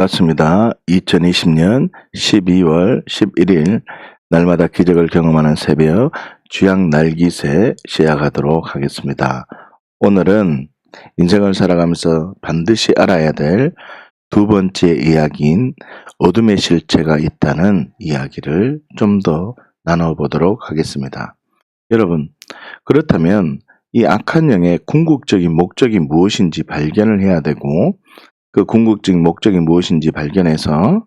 맞습니다. 2020년 12월 11일 날마다 기적을 경험하는 새벽 주약 날기새 시작하도록 하겠습니다. 오늘은 인생을 살아가면서 반드시 알아야 될 두 번째 이야기인 어둠의 실체가 있다는 이야기를 좀 더 나눠보도록 하겠습니다. 여러분, 그렇다면 이 악한 영의 궁극적인 목적이 무엇인지 발견을 해야 되고, 그 궁극적인 목적이 무엇인지 발견해서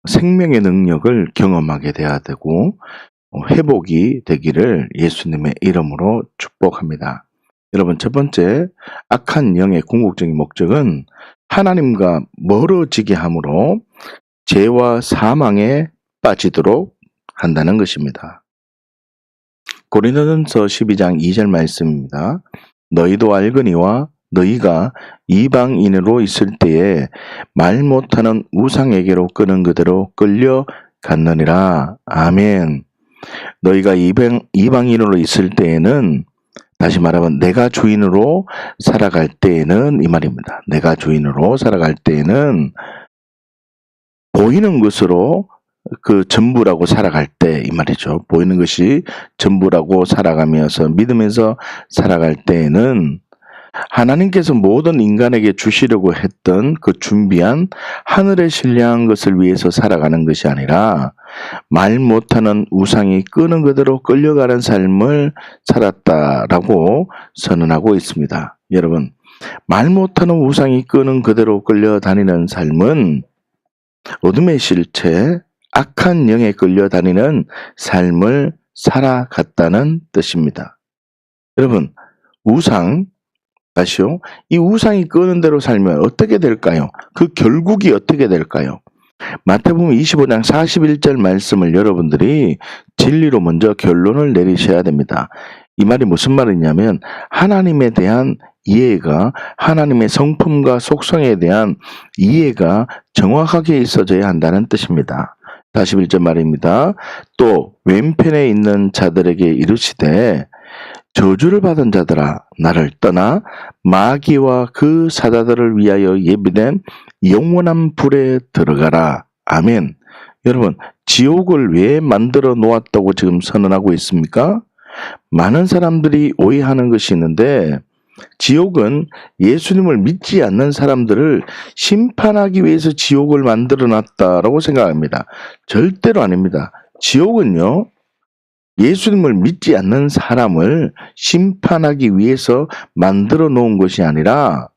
생명의 능력을 경험하게 돼야 되고 회복이 되기를 예수님의 이름으로 축복합니다. 여러분, 첫 번째 악한 영의 궁극적인 목적은 하나님과 멀어지게 함으로 죄와 사망에 빠지도록 한다는 것입니다. 고린도전서 12장 2절 말씀입니다. 너희도 알거니와 너희가 이방인으로 있을 때에 말 못하는 우상에게로 끄는 그대로 끌려갔느니라. 아멘. 너희가 이방인으로 있을 때에는, 다시 말하면 내가 주인으로 살아갈 때에는 이 말입니다. 내가 주인으로 살아갈 때에는 보이는 것으로 그 전부라고 살아갈 때 이 말이죠. 보이는 것이 전부라고 살아가면서 믿으면서 살아갈 때에는 하나님께서 모든 인간에게 주시려고 했던 그 준비한 하늘의 신령한 것을 위해서 살아가는 것이 아니라 말 못하는 우상이 끄는 그대로 끌려가는 삶을 살았다라고 선언하고 있습니다. 여러분, 말 못하는 우상이 끄는 그대로 끌려다니는 삶은 어둠의 실체, 악한 영에 끌려다니는 삶을 살아갔다는 뜻입니다. 여러분, 우상, 다시요. 이 우상이 끄는 대로 살면 어떻게 될까요? 그 결국이 어떻게 될까요? 마태복음 25장 41절 말씀을 여러분들이 진리로 먼저 결론을 내리셔야 됩니다. 이 말이 무슨 말이냐면 하나님에 대한 이해가, 하나님의 성품과 속성에 대한 이해가 정확하게 있어져야 한다는 뜻입니다. 41절 말입니다. 또 왼편에 있는 자들에게 이르시되 저주를 받은 자들아, 나를 떠나 마귀와 그 사자들을 위하여 예비된 영원한 불에 들어가라. 아멘. 여러분, 지옥을 왜 만들어 놓았다고 지금 선언하고 있습니까? 많은 사람들이 오해하는 것이 있는데, 지옥은 예수님을 믿지 않는 사람들을 심판하기 위해서 지옥을 만들어 놨다라고 생각합니다. 절대로 아닙니다. 지옥은요, 예수님을 믿지 않는 사람을 심판하기 위해서 만들어 놓은 것이 아니라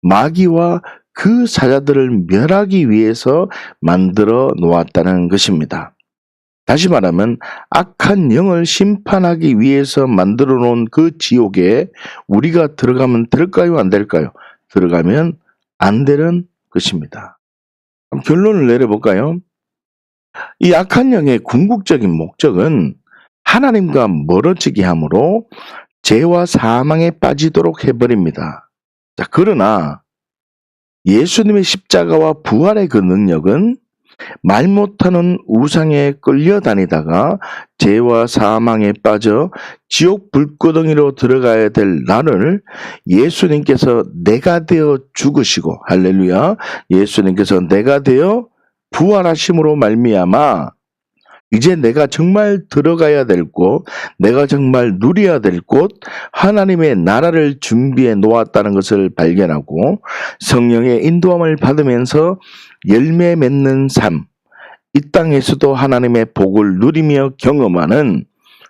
마귀와 그 사자들을 멸하기 위해서 만들어 놓았다는 것입니다. 다시 말하면 악한 영을 심판하기 위해서 만들어 놓은 그 지옥에 우리가 들어가면 될까요? 안 될까요? 들어가면 안 되는 것입니다. 그럼 결론을 내려볼까요? 이 악한 영의 궁극적인 목적은 하나님과 멀어지게 함으로 죄와 사망에 빠지도록 해버립니다. 자, 그러나 예수님의 십자가와 부활의 그 능력은 말 못하는 우상에 끌려다니다가 죄와 사망에 빠져 지옥 불구덩이로 들어가야 될 나를 예수님께서 내가 되어 죽으시고, 할렐루야, 예수님께서 내가 되어 부활하심으로 말미암아 이제 내가 정말 들어가야 될 곳, 내가 정말 누려야 될 곳, 하나님의 나라를 준비해 놓았다는 것을 발견하고 성령의 인도함을 받으면서 열매 맺는 삶, 이 땅에서도 하나님의 복을 누리며 경험하는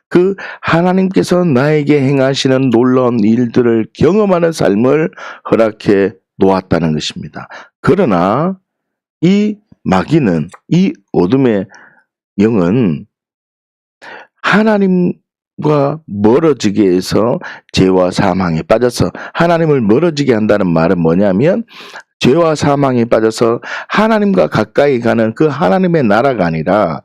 그 하나님께서 나에게 행하시는 놀라운 일들을 경험하는 삶을 허락해 놓았다는 것입니다. 그러나 이 마귀는, 이 어둠의 영은 하나님과 멀어지게 해서 죄와 사망에 빠져서, 하나님을 멀어지게 한다는 말은 뭐냐면 죄와 사망에 빠져서 하나님과 가까이 가는 그 하나님의 나라가 아니라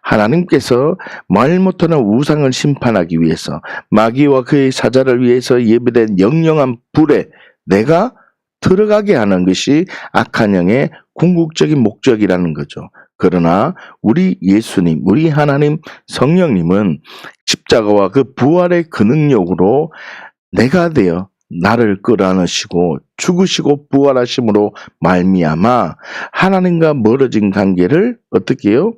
하나님께서 말 못하는 우상을 심판하기 위해서 마귀와 그의 사자를 위해서 예비된 영영한 불에 내가 들어가게 하는 것이 악한 영의 궁극적인 목적이라는 거죠. 그러나 우리 예수님, 우리 하나님 성령님은 십자가와 그 부활의 그 능력으로 내가 되어 나를 끌어안으시고 죽으시고 부활하심으로 말미암아 하나님과 멀어진 관계를 어떻게 해요?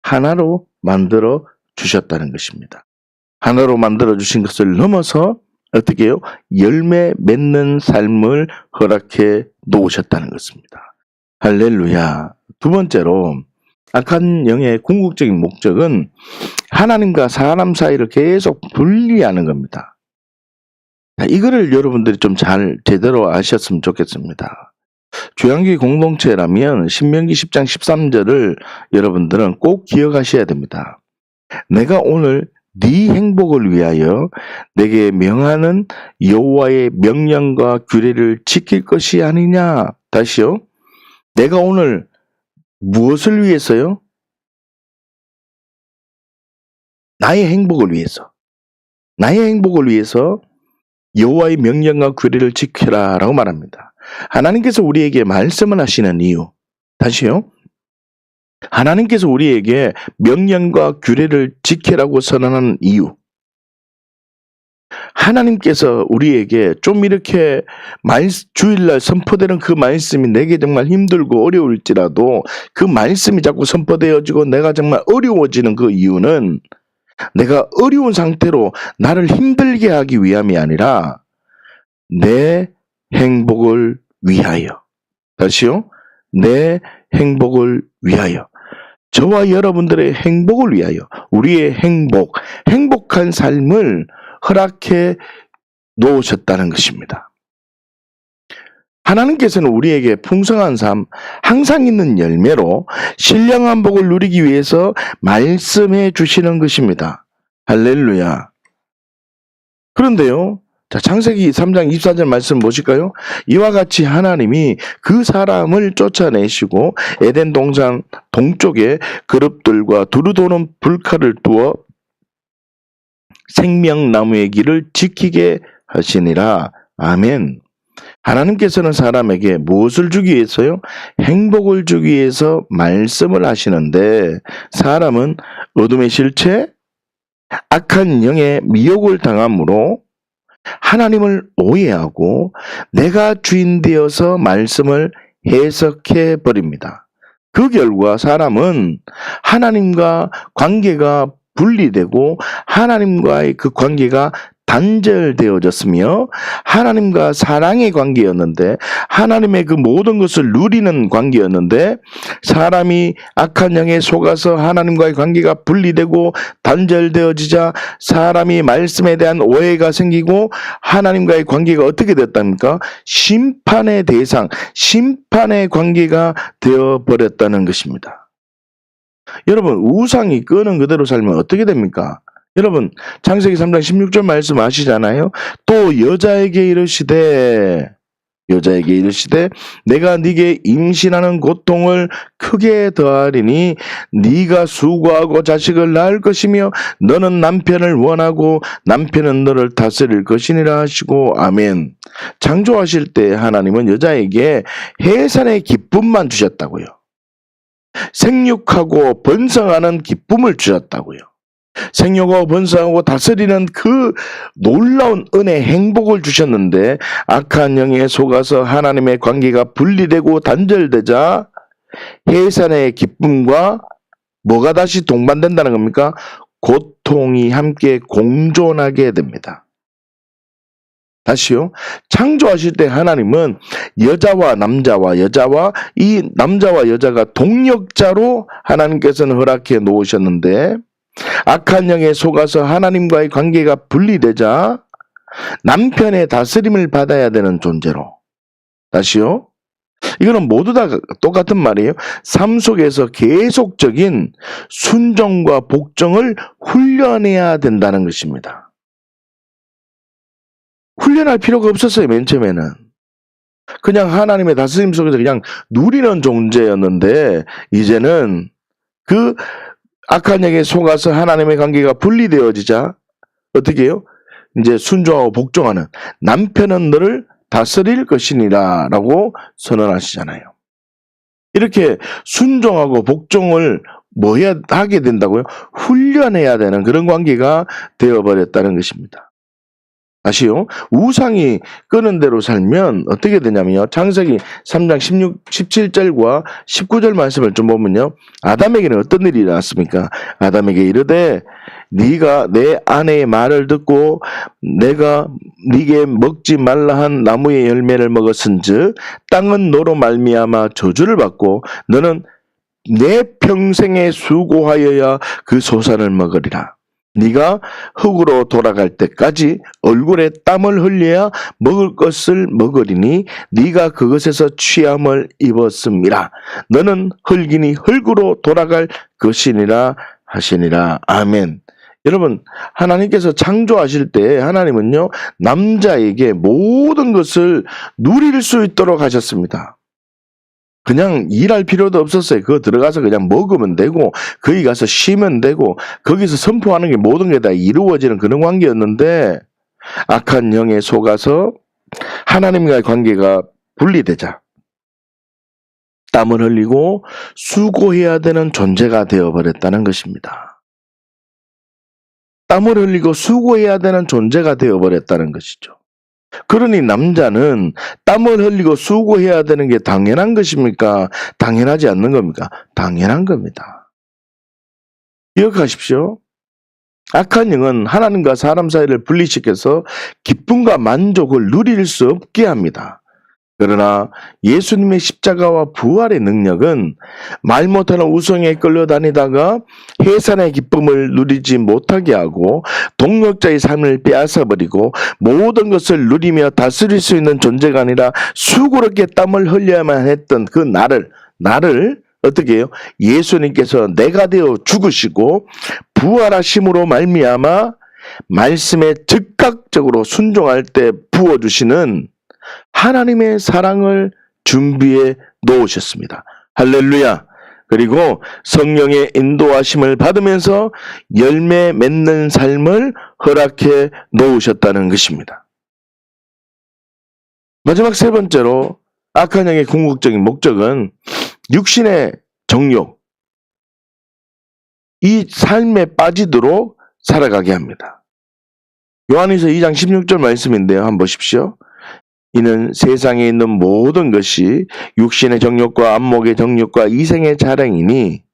하나로 만들어 주셨다는 것입니다. 하나로 만들어 주신 것을 넘어서 어떻게 해요? 열매 맺는 삶을 허락해 놓으셨다는 것입니다. 할렐루야. 두 번째로 악한 영의 궁극적인 목적은 하나님과 사람 사이를 계속 분리하는 겁니다. 이거를 여러분들이 좀 잘 제대로 아셨으면 좋겠습니다. 주양교회 공동체라면 신명기 10장 13절을 여러분들은 꼭 기억하셔야 됩니다. 내가 오늘 네 행복을 위하여 내게 명하는 여호와의 명령과 규례를 지킬 것이 아니냐. 다시요. 내가 오늘 무엇을 위해서요? 나의 행복을 위해서. 나의 행복을 위해서 여호와의 명령과 규례를 지켜라 라고 말합니다. 하나님께서 우리에게 말씀을 하시는 이유. 다시요. 하나님께서 우리에게 명령과 규례를 지키라고 선언하는 이유. 하나님께서 우리에게 좀 이렇게 주일날 선포되는 그 말씀이 내게 정말 힘들고 어려울지라도 그 말씀이 자꾸 선포되어지고 내가 정말 어려워지는 그 이유는 내가 어려운 상태로 나를 힘들게 하기 위함이 아니라 내 행복을 위하여. 다시요. 내 행복을 위하여. 저와 여러분들의 행복을 위하여. 우리의 행복한 삶을 허락해 놓으셨다는 것입니다. 하나님께서는 우리에게 풍성한 삶, 항상 있는 열매로 신령한 복을 누리기 위해서 말씀해 주시는 것입니다. 할렐루야. 그런데요, 자, 창세기 3장 24절 말씀 보실까요? 이와 같이 하나님이 그 사람을 쫓아내시고 에덴 동산 동쪽에 그룹들과 두루 도는 불칼을 두어 생명나무의 길을 지키게 하시니라. 아멘. 하나님께서는 사람에게 무엇을 주기 위해서요? 행복을 주기 위해서 말씀을 하시는데 사람은 어둠의 실체, 악한 영의 미혹을 당함으로 하나님을 오해하고 내가 주인 되어서 말씀을 해석해 버립니다. 그 결과 사람은 하나님과 관계가 분리되고 하나님과의 그 관계가 단절되어졌으며 하나님과 사랑의 관계였는데 하나님의 그 모든 것을 누리는 관계였는데 사람이 악한 영에 속아서 하나님과의 관계가 분리되고 단절되어지자 사람이 말씀에 대한 오해가 생기고 하나님과의 관계가 어떻게 됐답니까? 심판의 대상, 심판의 관계가 되어버렸다는 것입니다. 여러분, 우상이 끄는 그대로 살면 어떻게 됩니까? 여러분, 창세기 3장 16절 말씀 아시잖아요? 또 여자에게 이르시되 내가 네게 임신하는 고통을 크게 더하리니 네가 수고하고 자식을 낳을 것이며 너는 남편을 원하고 남편은 너를 다스릴 것이니라 하시고 아멘. 창조하실 때 하나님은 여자에게 해산의 기쁨만 주셨다고요. 생육하고 번성하는 기쁨을 주셨다고요. 생육하고 번성하고 다스리는 그 놀라운 은혜, 행복을 주셨는데 악한 영에 속아서 하나님의 관계가 분리되고 단절되자 해산의 기쁨과 뭐가 다시 동반된다는 겁니까? 고통이 함께 공존하게 됩니다. 다시요. 창조하실 때 하나님은 여자와 이 남자와 여자가 동력자로 하나님께서는 허락해 놓으셨는데 악한 영에 속아서 하나님과의 관계가 분리되자 남편의 다스림을 받아야 되는 존재로. 다시요. 이거는 모두 다 똑같은 말이에요. 삶 속에서 계속적인 순종과 복종을 훈련해야 된다는 것입니다. 훈련할 필요가 없었어요. 맨 처음에는 그냥 하나님의 다스림 속에서 그냥 누리는 존재였는데 이제는 그 악한 영에 속아서 하나님의 관계가 분리되어지자 어떻게 해요? 이제 순종하고 복종하는 남편은 너를 다스릴 것이니라 라고 선언하시잖아요. 이렇게 순종하고 복종을 하게 된다고요? 훈련해야 되는 그런 관계가 되어버렸다는 것입니다. 아시요? 우상이 끄는 대로 살면 어떻게 되냐면요. 창세기 3장 17절과 19절 말씀을 좀 보면요. 아담에게는 어떤 일이 일어났습니까? 아담에게 이르되 네가 내 아내의 말을 듣고 내가 네게 먹지 말라 한 나무의 열매를 먹었은즉 땅은 너로 말미암아 저주를 받고 너는 내 평생에 수고하여야 그 소산을 먹으리라. 네가 흙으로 돌아갈 때까지 얼굴에 땀을 흘려야 먹을 것을 먹으리니 네가 그것에서 취함을 입었음이라. 너는 흙이니 흙으로 돌아갈 것이니라 하시니라. 아멘. 여러분, 하나님께서 창조하실 때 하나님은요, 남자에게 모든 것을 누릴 수 있도록 하셨습니다. 그냥 일할 필요도 없었어요. 그거 들어가서 그냥 먹으면 되고 거기 가서 쉬면 되고 거기서 선포하는 게 모든 게 다 이루어지는 그런 관계였는데 악한 영에 속아서 하나님과의 관계가 분리되자 땀을 흘리고 수고해야 되는 존재가 되어버렸다는 것입니다. 땀을 흘리고 수고해야 되는 존재가 되어버렸다는 것이죠. 그러니 남자는 땀을 흘리고 수고해야 되는 게 당연한 것입니까? 당연하지 않는 겁니까? 당연한 겁니다. 기억하십시오. 악한 영은 하나님과 사람 사이를 분리시켜서 기쁨과 만족을 누릴 수 없게 합니다. 그러나 예수님의 십자가와 부활의 능력은 말 못하는 우상에 끌려다니다가 해산의 기쁨을 누리지 못하게 하고 동력자의 삶을 빼앗아버리고 모든 것을 누리며 다스릴 수 있는 존재가 아니라 수고롭게 땀을 흘려야만 했던 그 나를 어떻게 해요? 예수님께서 내가 되어 죽으시고 부활하심으로 말미암아 말씀에 즉각적으로 순종할 때 부어주시는 하나님의 사랑을 준비해 놓으셨습니다. 할렐루야. 그리고 성령의 인도하심을 받으면서 열매 맺는 삶을 허락해 놓으셨다는 것입니다. 마지막 세 번째로 악한 영의 궁극적인 목적은 육신의 정욕, 이 삶에 빠지도록 살아가게 합니다. 요한일서 2장 16절 말씀인데요. 한번 보십시오. 이는 세상에 있는 모든 것이 육신의 정욕과 안목의 정욕과 이생의 자랑이니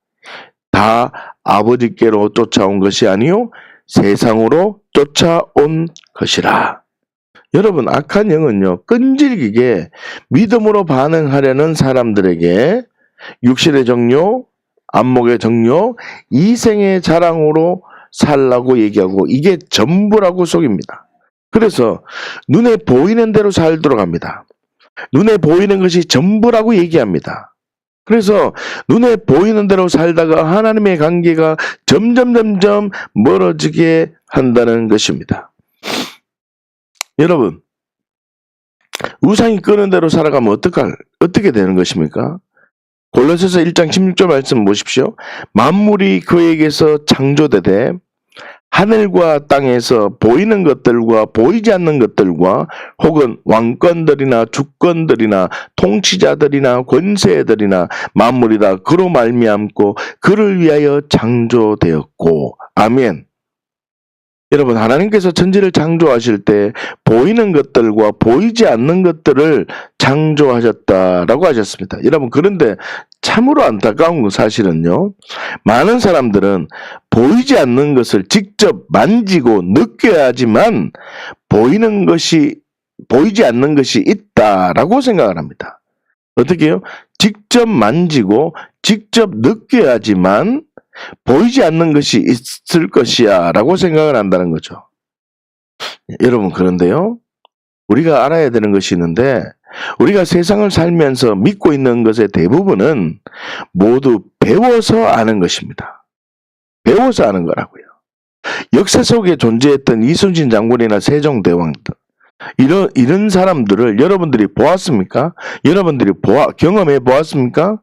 다 아버지께로 쫓아온 것이 아니요 세상으로 쫓아온 것이라. 여러분, 악한 영은요, 끈질기게 믿음으로 반응하려는 사람들에게 육신의 정욕, 안목의 정욕, 이생의 자랑으로 살라고 얘기하고 이게 전부라고 속입니다. 그래서 눈에 보이는 대로 살도록 합니다. 눈에 보이는 것이 전부라고 얘기합니다. 그래서 눈에 보이는 대로 살다가 하나님의 관계가 점점 멀어지게 한다는 것입니다. 여러분, 우상이 끄는 대로 살아가면 어떻게 되는 것입니까? 골로새서 1장 16절 말씀 보십시오. 만물이 그에게서 창조되되 하늘과 땅에서 보이는 것들과 보이지 않는 것들과 혹은 왕권들이나 주권들이나 통치자들이나 권세들이나 만물이 다 그로 말미암고 그를 위하여 창조되었고. 아멘. 여러분, 하나님께서 천지를 창조하실 때 보이는 것들과 보이지 않는 것들을 창조하셨다라고 하셨습니다. 여러분, 그런데 참으로 안타까운 건 사실은요, 많은 사람들은 보이지 않는 것을 직접 만지고 느껴야지만 보이지 않는 것이 있다라고 생각을 합니다. 어떻게 해요? 직접 만지고 직접 느껴야지만 보이지 않는 것이 있을 것이야 라고 생각을 한다는 거죠. 여러분, 그런데요, 우리가 알아야 되는 것이 있는데 우리가 세상을 살면서 믿고 있는 것의 대부분은 모두 배워서 아는 것입니다. 배워서 아는 거라고요. 역사 속에 존재했던 이순신 장군이나 세종대왕들, 이런 사람들을 여러분들이 보았습니까? 여러분들이 경험해 보았습니까?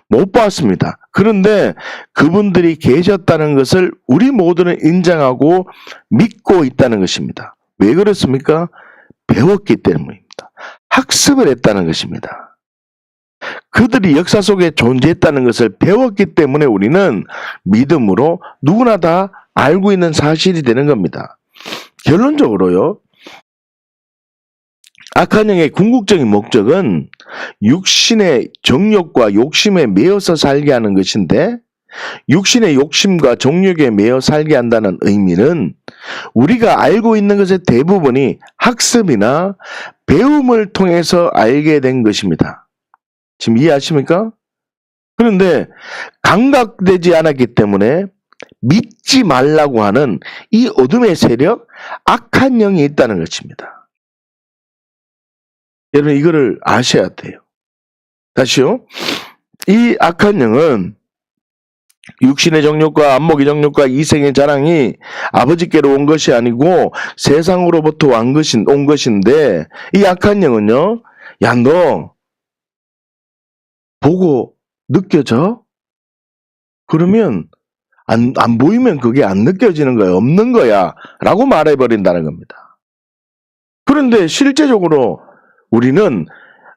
못 봤습니다. 그런데 그분들이 계셨다는 것을 우리 모두는 인정하고 믿고 있다는 것입니다. 왜 그렇습니까? 배웠기 때문입니다. 학습을 했다는 것입니다. 그들이 역사 속에 존재했다는 것을 배웠기 때문에 우리는 믿음으로 누구나 다 알고 있는 사실이 되는 겁니다. 결론적으로요, 악한 영의 궁극적인 목적은 육신의 정욕과 욕심에 매여서 살게 하는 것인데, 육신의 욕심과 정욕에 매여 살게 한다는 의미는 우리가 알고 있는 것의 대부분이 학습이나 배움을 통해서 알게 된 것입니다. 지금 이해하십니까? 그런데 감각되지 않았기 때문에 믿지 말라고 하는 이 어둠의 세력, 악한 영이 있다는 것입니다. 여러분, 이거를 아셔야 돼요. 다시요. 이 악한 영은 육신의 정욕과 안목의 정욕과 이생의 자랑이 아버지께로 온 것이 아니고 세상으로부터 온 것인데, 이 악한 영은요, 야, 너 보고 느껴져? 그러면 안 보이면 그게 안 느껴지는 거야, 없는 거야 라고 말해버린다는 겁니다. 그런데 실제적으로 우리는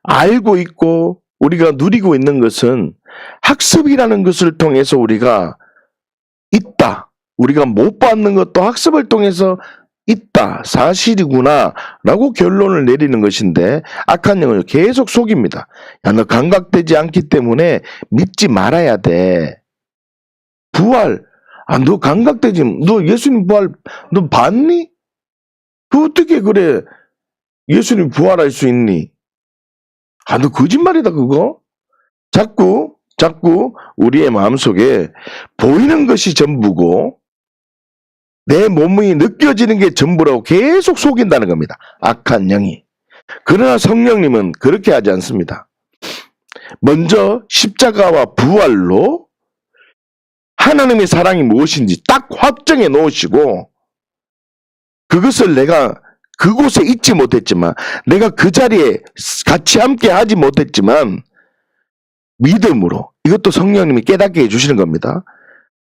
알고 있고 우리가 누리고 있는 것은 학습이라는 것을 통해서 우리가 있다. 우리가 못 받는 것도 학습을 통해서 있다. 사실이구나 라고 결론을 내리는 것인데, 악한 영은 계속 속입니다. 야, 너 감각되지 않기 때문에 믿지 말아야 돼. 부활. 너 감각되지, 너 예수님 부활, 너 봤니? 그 어떻게 그래? 예수님 부활할 수 있니? 너 거짓말이다, 그거? 자꾸 우리의 마음속에 보이는 것이 전부고 내 몸이 느껴지는 게 전부라고 계속 속인다는 겁니다. 악한 영이. 그러나 성령님은 그렇게 하지 않습니다. 먼저 십자가와 부활로 하나님의 사랑이 무엇인지 딱 확정해 놓으시고, 그것을 내가 그곳에 있지 못했지만, 내가 그 자리에 같이 함께 하지 못했지만 믿음으로, 이것도 성령님이 깨닫게 해주시는 겁니다.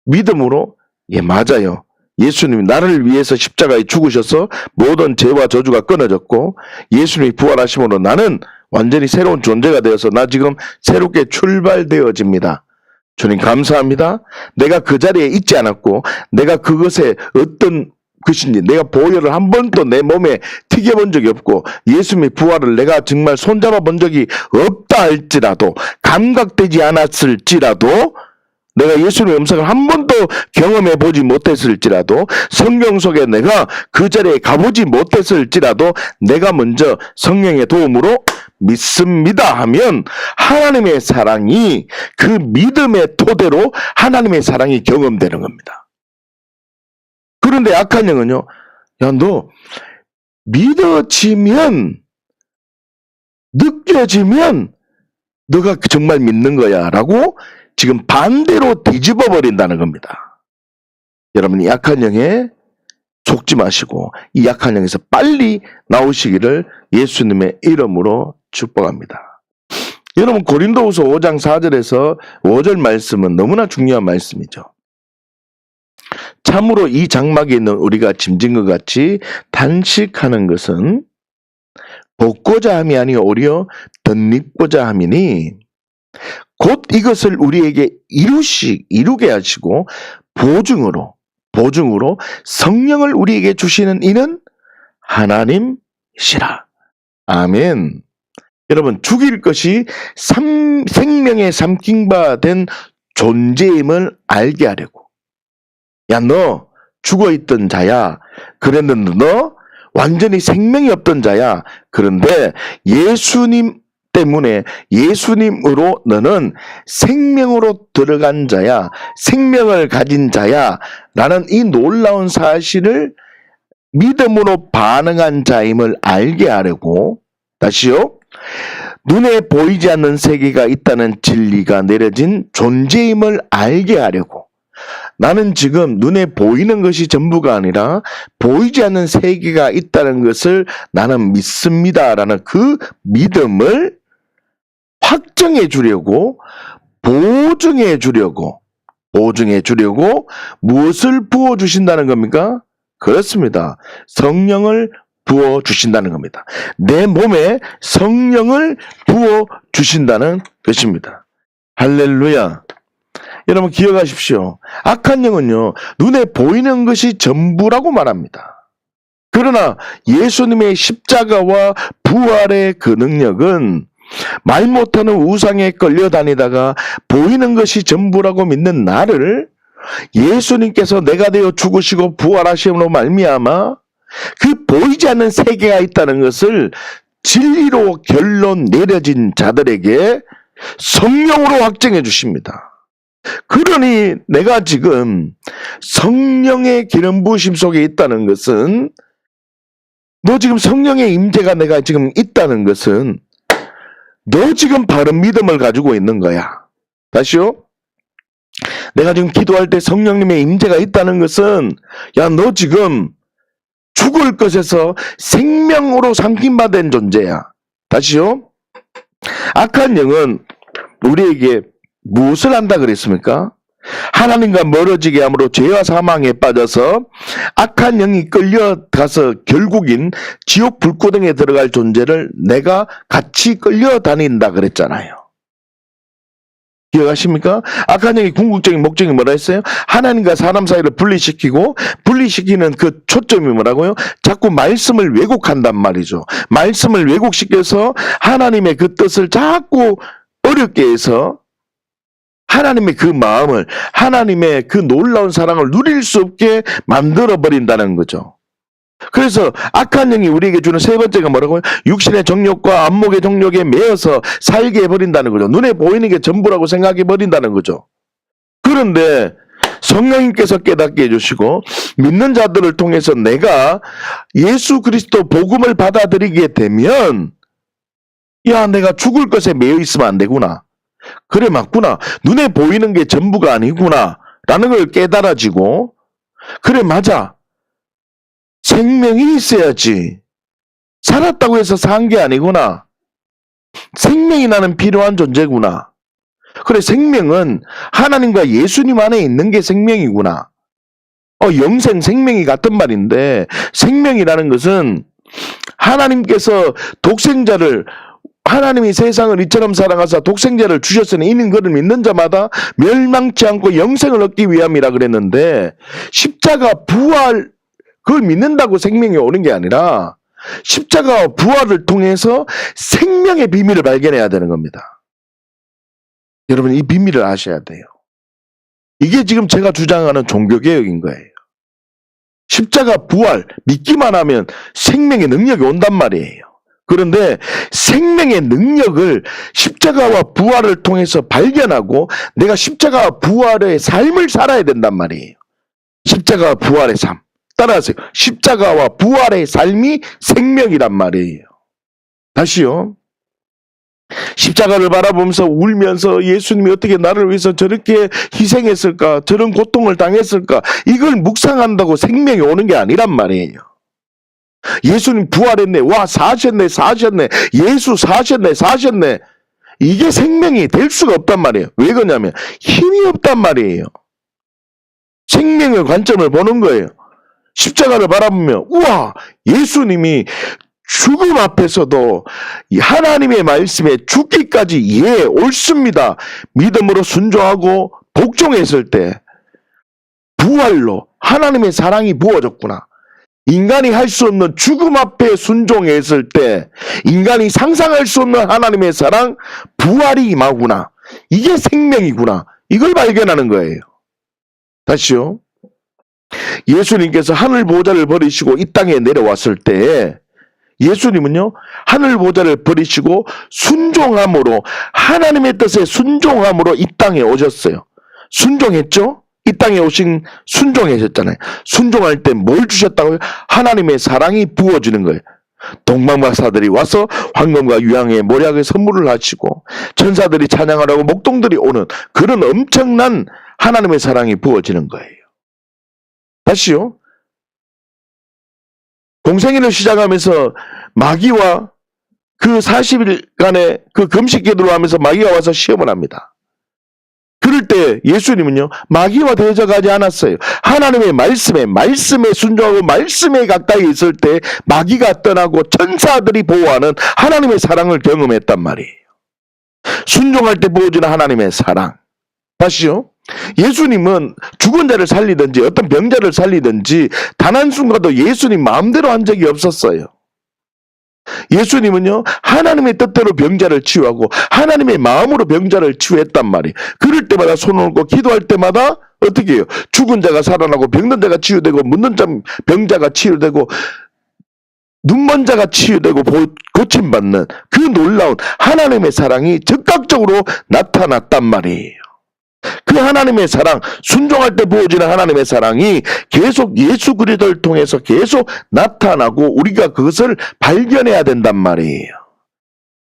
믿음으로, 예, 맞아요. 예수님이 나를 위해서 십자가에 죽으셔서 모든 죄와 저주가 끊어졌고, 예수님이 부활하심으로 나는 완전히 새로운 존재가 되어서 나 지금 새롭게 출발되어집니다. 주님 감사합니다. 내가 그 자리에 있지 않았고 내가 그것에 어떤 것인지 내가 보혈을 한 번도 내 몸에 튀겨본 적이 없고 예수님의 부활을 내가 정말 손잡아 본 적이 없다 할지라도, 감각되지 않았을지라도, 내가 예수님의 음성을 한 번도 경험해 보지 못했을지라도, 성경 속에 내가 그 자리에 가보지 못했을지라도 내가 먼저 성령의 도움으로 믿습니다 하면 하나님의 사랑이, 그 믿음의 토대로 하나님의 사랑이 경험되는 겁니다. 그런데 악한 영은요, 야, 너 믿어지면, 느껴지면 너가 정말 믿는 거야 라고 지금 반대로 뒤집어 버린다는 겁니다. 여러분, 이 악한 영에 속지 마시고 이 악한 영에서 빨리 나오시기를 예수님의 이름으로 축복합니다. 여러분, 고린도후서 5장 4절에서 5절 말씀은 너무나 중요한 말씀이죠. 참으로 이 장막에 있는 우리가 짐진 것 같이 단식하는 것은 벗고자 함이 아니요 오히려 덧입고자 함이니, 곧 이것을 우리에게 이루게 하시고 보증으로 성령을 우리에게 주시는 이는 하나님이시라. 아멘. 여러분, 죽일 것이 생명의 삼킨 바 된 존재임을 알게 하려고. 야, 너 죽어있던 자야. 그랬는데 너 완전히 생명이 없던 자야. 그런데 예수님 때문에, 예수님으로 너는 생명으로 들어간 자야, 생명을 가진 자야 라는 이 놀라운 사실을 믿음으로 반응한 자임을 알게 하려고, 다시요, 눈에 보이지 않는 세계가 있다는 진리가 내려진 존재임을 알게 하려고, 나는 지금 눈에 보이는 것이 전부가 아니라 보이지 않는 세계가 있다는 것을 나는 믿습니다라는 그 믿음을 확정해 주려고, 보증해 주려고 무엇을 부어 주신다는 겁니까? 그렇습니다. 성령을 부어 주신다는 겁니다. 내 몸에 성령을 부어 주신다는 것입니다. 할렐루야. 여러분, 기억하십시오. 악한 영은요, 눈에 보이는 것이 전부라고 말합니다. 그 그러나 예수님의 십자가와 부활의 그 능력은 말 못하는 우상에 끌려다니다가 보이는 것이 전부라고 믿는 나를 예수님께서 내가 되어 죽으시고 부활하심으로 말미암아 그 보이지 않는 세계가 있다는 것을 진리로 결론 내려진 자들에게 성령으로 확증해 주십니다. 그러니 내가 지금 성령의 기름 부으심 속에 있다는 것은, 너 지금 성령의 임재가 내가 지금 있다는 것은 너 지금 바른 믿음을 가지고 있는 거야. 다시요. 내가 지금 기도할 때 성령님의 임재가 있다는 것은, 야, 너 지금 죽을 것에서 생명으로 삼킴받은 존재야. 다시요. 악한 영은 우리에게 무엇을 한다 그랬습니까? 하나님과 멀어지게 함으로 죄와 사망에 빠져서 악한 영이 끌려가서 결국인 지옥 불구덩이에 들어갈 존재를 내가 같이 끌려다닌다 그랬잖아요. 기억하십니까? 악한 영의 궁극적인 목적이 뭐라 했어요? 하나님과 사람 사이를 분리시키는 그 초점이 뭐라고요? 자꾸 말씀을 왜곡한단 말이죠. 말씀을 왜곡시켜서 하나님의 그 뜻을 자꾸 어렵게 해서 하나님의 그 마음을, 하나님의 그 놀라운 사랑을 누릴 수 없게 만들어버린다는 거죠. 그래서 악한 영이 우리에게 주는 세 번째가 뭐라고요? 육신의 정욕과 안목의 정욕에 매여서 살게 해버린다는 거죠. 눈에 보이는 게 전부라고 생각해버린다는 거죠. 그런데 성령님께서 깨닫게 해주시고 믿는 자들을 통해서 내가 예수 그리스도 복음을 받아들이게 되면, 야, 내가 죽을 것에 매여 있으면 안 되구나. 그래, 맞구나. 눈에 보이는 게 전부가 아니구나 라는 걸 깨달아지고, 그래, 맞아. 생명이 있어야지. 살았다고 해서 산 게 아니구나. 생명이 나는 필요한 존재구나. 그래, 생명은 하나님과 예수님 안에 있는 게 생명이구나. 영생, 생명이 같은 말인데, 생명이라는 것은 하나님께서 독생자를, 하나님이 세상을 이처럼 사랑하사 독생자를 주셨으니 이는 그를 믿는 자마다 멸망치 않고 영생을 얻기 위함이라 그랬는데, 십자가 부활, 그걸 믿는다고 생명이 오는 게 아니라 십자가와 부활을 통해서 생명의 비밀을 발견해야 되는 겁니다. 여러분, 이 비밀을 아셔야 돼요. 이게 지금 제가 주장하는 종교개혁인 거예요. 십자가 부활 믿기만 하면 생명의 능력이 온단 말이에요. 그런데 생명의 능력을 십자가와 부활을 통해서 발견하고 내가 십자가와 부활의 삶을 살아야 된단 말이에요. 십자가와 부활의 삶. 따라하세요. 십자가와 부활의 삶이 생명이란 말이에요. 다시요. 십자가를 바라보면서 울면서 예수님이 어떻게 나를 위해서 저렇게 희생했을까, 저런 고통을 당했을까, 이걸 묵상한다고 생명이 오는 게 아니란 말이에요. 예수님 부활했네, 와 사셨네, 예수 사셨네, 이게 생명이 될 수가 없단 말이에요. 왜 그러냐면 힘이 없단 말이에요. 생명의 관점을 보는 거예요. 십자가를 바라보면, 우와, 예수님이 죽음 앞에서도 하나님의 말씀에 죽기까지 예, 옳습니다, 믿음으로 순종하고 복종했을 때 부활로 하나님의 사랑이 부어졌구나. 인간이 할 수 없는 죽음 앞에 순종했을 때 인간이 상상할 수 없는 하나님의 사랑, 부활이 임하구나. 이게 생명이구나. 이걸 발견하는 거예요. 다시요. 예수님께서 하늘 보좌를 버리시고 이 땅에 내려왔을 때 예수님은요, 하늘 보좌를 버리시고 순종함으로, 하나님의 뜻에 순종함으로 이 땅에 오셨어요. 순종했죠? 이 땅에 오신 순종하셨잖아요. 순종할 때 뭘 주셨다고요? 하나님의 사랑이 부어지는 거예요. 동방박사들이 와서 황금과 유향의 모략의 선물을 하시고 천사들이 찬양하라고 목동들이 오는 그런 엄청난 하나님의 사랑이 부어지는 거예요. 다시요. 공생애를 시작하면서 마귀와 그 40일간의 그 금식 기도를 하면서 마귀가 와서 시험을 합니다. 그럴 때 예수님은요, 마귀와 대적하지 않았어요. 하나님의 말씀에 순종하고 말씀에 가까이 있을 때 마귀가 떠나고 천사들이 보호하는 하나님의 사랑을 경험했단 말이에요. 순종할 때 보여주는 하나님의 사랑. 다시요. 예수님은 죽은 자를 살리든지 어떤 병자를 살리든지 단 한순간도 예수님 마음대로 한 적이 없었어요. 예수님은요, 하나님의 뜻대로 병자를 치유하고 하나님의 마음으로 병자를 치유했단 말이에요. 그럴 때마다 손을 얹고 기도할 때마다 어떻게 해요? 죽은 자가 살아나고 병든 자가 치유되고 묻는 병자가 치유되고 눈먼 자가 치유되고 고침받는 그 놀라운 하나님의 사랑이 즉각적으로 나타났단 말이에요. 그 하나님의 사랑, 순종할 때 부어지는 하나님의 사랑이 계속 예수 그리스도를 통해서 계속 나타나고 우리가 그것을 발견해야 된단 말이에요.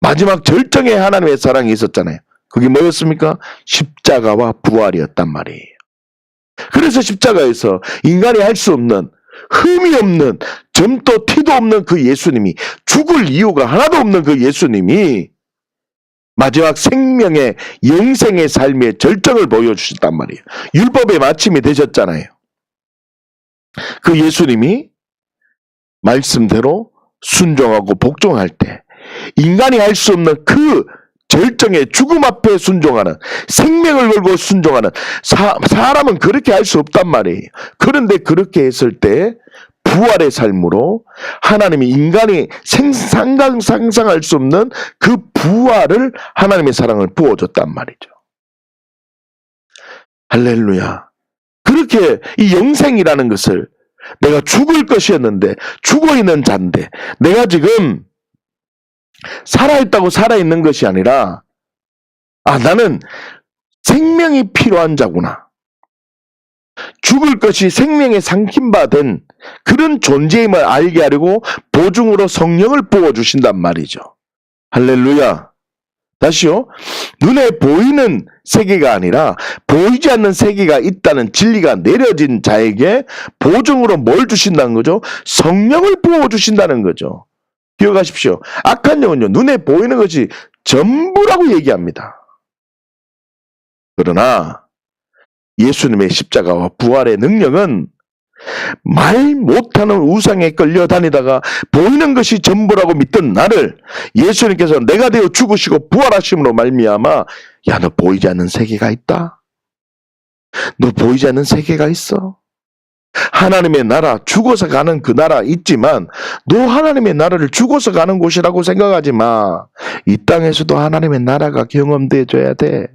마지막 절정의 하나님의 사랑이 있었잖아요. 그게 뭐였습니까? 십자가와 부활이었단 말이에요. 그래서 십자가에서 인간이 할 수 없는, 흠이 없는, 점도 티도 없는 그 예수님이, 죽을 이유가 하나도 없는 그 예수님이 마지막 생명의 영생의 삶의 절정을 보여주셨단 말이에요. 율법의 마침이 되셨잖아요. 그 예수님이 말씀대로 순종하고 복종할 때 인간이 할 수 없는 그 절정의 죽음 앞에 순종하는, 생명을 걸고 순종하는, 사람은 그렇게 할 수 없단 말이에요. 그런데 그렇게 했을 때 부활의 삶으로 하나님이 인간이 상상할 수 없는 그 부활을, 하나님의 사랑을 부어줬단 말이죠. 할렐루야. 그렇게 이 영생이라는 것을, 내가 죽을 것이었는데 죽어있는 자인데 내가 지금 살아있다고 살아있는 것이 아니라, 나는 생명이 필요한 자구나, 죽을 것이 생명에 삼킴받은 그런 존재임을 알게 하려고 보증으로 성령을 부어주신단 말이죠. 할렐루야. 다시요. 눈에 보이는 세계가 아니라 보이지 않는 세계가 있다는 진리가 내려진 자에게 보증으로 뭘 주신다는 거죠? 성령을 부어주신다는 거죠. 기억하십시오. 악한 영은요, 눈에 보이는 것이 전부라고 얘기합니다. 그러나 예수님의 십자가와 부활의 능력은 말 못하는 우상에 끌려다니다가 보이는 것이 전부라고 믿던 나를 예수님께서 내가 되어 죽으시고 부활하심으로 말미암아, 야, 너 보이지 않는 세계가 있다. 너 보이지 않는 세계가 있어. 하나님의 나라, 죽어서 가는 그 나라 있지만 너 하나님의 나라를 죽어서 가는 곳이라고 생각하지 마. 이 땅에서도 하나님의 나라가 경험되어져야 돼.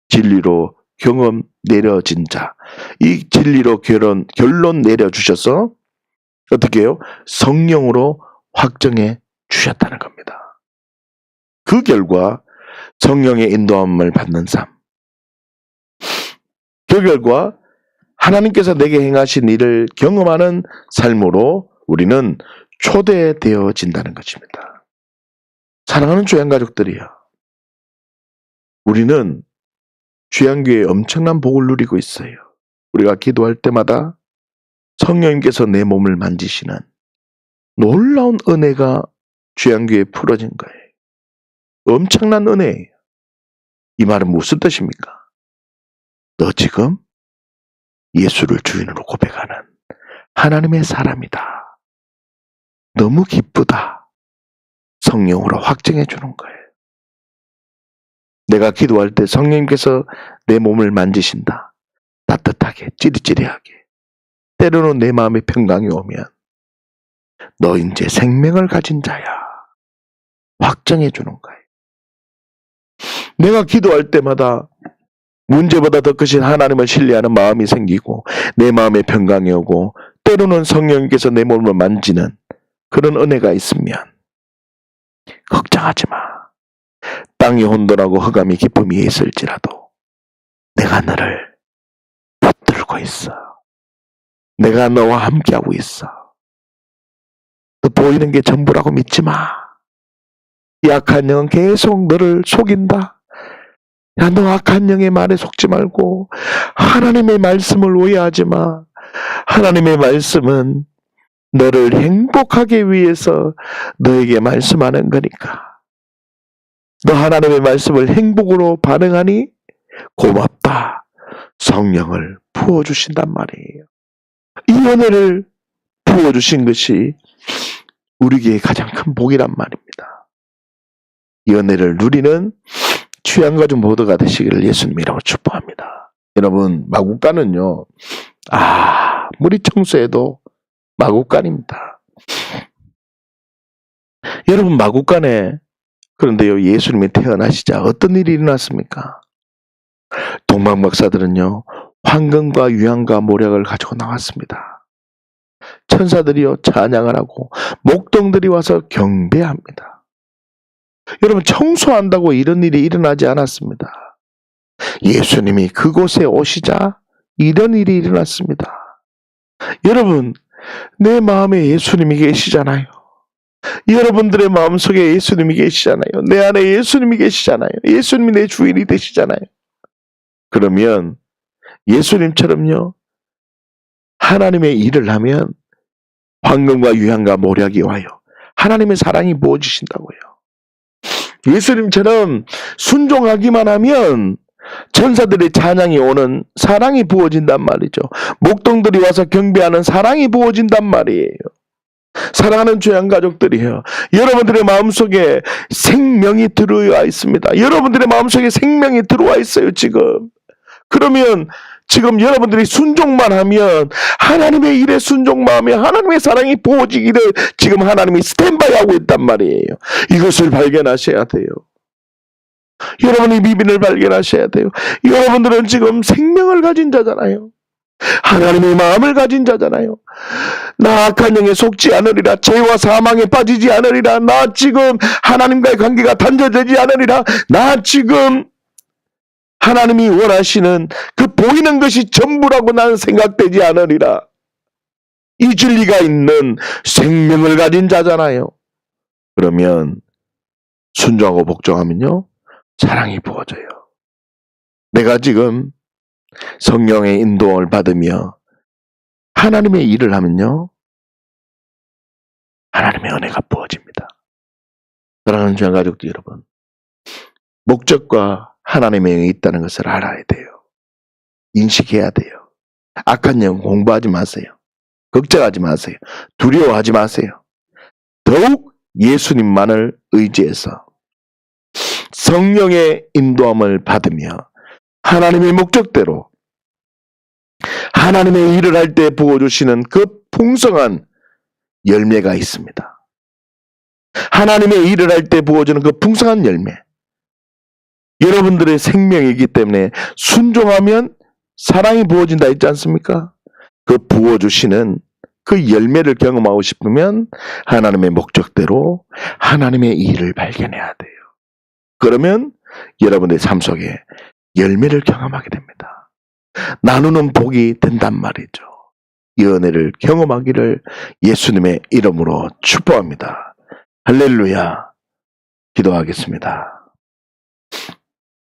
진리로 경험 내려진 자, 이 진리로 결론 내려주셔서 어떻게 해요? 성령으로 확정해 주셨다는 겁니다. 그 결과 성령의 인도함을 받는 삶, 그 결과 하나님께서 내게 행하신 일을 경험하는 삶으로 우리는 초대되어진다는 것입니다. 사랑하는 주양 가족들이요, 우리는 주양교회에 엄청난 복을 누리고 있어요. 우리가 기도할 때마다 성령님께서 내 몸을 만지시는 놀라운 은혜가 주양교회에 풀어진 거예요. 엄청난 은혜예요. 이 말은 무슨 뜻입니까? 너 지금 예수를 주인으로 고백하는 하나님의 사람이다. 너무 기쁘다. 성령으로 확증해 주는 거예요. 내가 기도할 때 성령님께서 내 몸을 만지신다. 따뜻하게, 찌릿찌릿하게. 때로는 내 마음에 평강이 오면 너 이제 생명을 가진 자야. 확정해 주는 거예요. 내가 기도할 때마다 문제보다 더 크신 하나님을 신뢰하는 마음이 생기고 내 마음에 평강이 오고 때로는 성령님께서 내 몸을 만지는 그런 은혜가 있으면 걱정하지 마. 땅이 혼돈하고 흑암이 기쁨이 있을지라도 내가 너를 붙들고 있어. 내가 너와 함께하고 있어. 너 보이는 게 전부라고 믿지 마. 약한 영은 계속 너를 속인다. 야, 너 악한 영의 말에 속지 말고 하나님의 말씀을 오해하지 마. 하나님의 말씀은 너를 행복하게 위해서 너에게 말씀하는 거니까. 너 하나님의 말씀을 행복으로 반응하니 고맙다. 성령을 부어주신단 말이에요. 이 은혜를 부어주신 것이 우리에게 가장 큰 복이란 말입니다. 이 은혜를 누리는 주양가족 모두가 되시기를 예수님이라고 축복합니다. 여러분, 마구간은요, 아무리 청소해도 마구간입니다. 여러분, 마구간에, 그런데요, 예수님이 태어나시자 어떤 일이 일어났습니까? 동방 박사들은요, 황금과 유향과 모략을 가지고 나왔습니다. 천사들이요, 찬양을 하고 목동들이 와서 경배합니다. 여러분, 청소한다고 이런 일이 일어나지 않았습니다. 예수님이 그곳에 오시자 이런 일이 일어났습니다. 여러분, 내 마음에 예수님이 계시잖아요. 여러분들의 마음속에 예수님이 계시잖아요. 내 안에 예수님이 계시잖아요. 예수님이 내 주인이 되시잖아요. 그러면 예수님처럼요, 하나님의 일을 하면 황금과 유향과 모략이 와요. 하나님의 사랑이 부어주신다고요. 예수님처럼 순종하기만 하면 천사들의 찬양이 오는 사랑이 부어진단 말이죠. 목동들이 와서 경배하는 사랑이 부어진단 말이에요. 사랑하는 주양 가족들이요, 여러분들의 마음속에 생명이 들어와 있습니다. 여러분들의 마음속에 생명이 들어와 있어요, 지금. 그러면 지금 여러분들이 순종만 하면, 하나님의 일에 순종만 하면 하나님의 사랑이 부어지기를 지금 하나님이 스탠바이 하고 있단 말이에요. 이것을 발견하셔야 돼요. 여러분이 비밀을 발견하셔야 돼요. 여러분들은 지금 생명을 가진 자잖아요. 하나님의 마음을 가진 자잖아요. 나 악한 영에 속지 않으리라. 죄와 사망에 빠지지 않으리라. 나 지금 하나님과의 관계가 단절되지 않으리라. 나 지금 하나님이 원하시는 그 보이는 것이 전부라고 나는 생각되지 않으리라. 이 진리가 있는 생명을 가진 자잖아요. 그러면 순종하고 복종하면요, 사랑이 부어져요. 내가 지금 성령의 인도를 받으며 하나님의 일을 하면요, 하나님의 은혜가 부어집니다. 사랑하는 주양 가족들 여러분, 목적과 하나님의 영이 있다는 것을 알아야 돼요. 인식해야 돼요. 악한 영 공부하지 마세요. 걱정하지 마세요. 두려워하지 마세요. 더욱 예수님만을 의지해서 성령의 인도함을 받으며 하나님의 목적대로 하나님의 일을 할 때 부어주시는 그 풍성한 열매가 있습니다. 하나님의 일을 할 때 부어주는 그 풍성한 열매, 여러분들의 생명이기 때문에 순종하면 사랑이 부어진다 했지 않습니까? 그 부어주시는 그 열매를 경험하고 싶으면 하나님의 목적대로 하나님의 일을 발견해야 돼요. 그러면 여러분의 삶 속에 열매를 경험하게 됩니다. 나누는 복이 된단 말이죠. 이 은혜를 경험하기를 예수님의 이름으로 축복합니다. 할렐루야. 기도하겠습니다.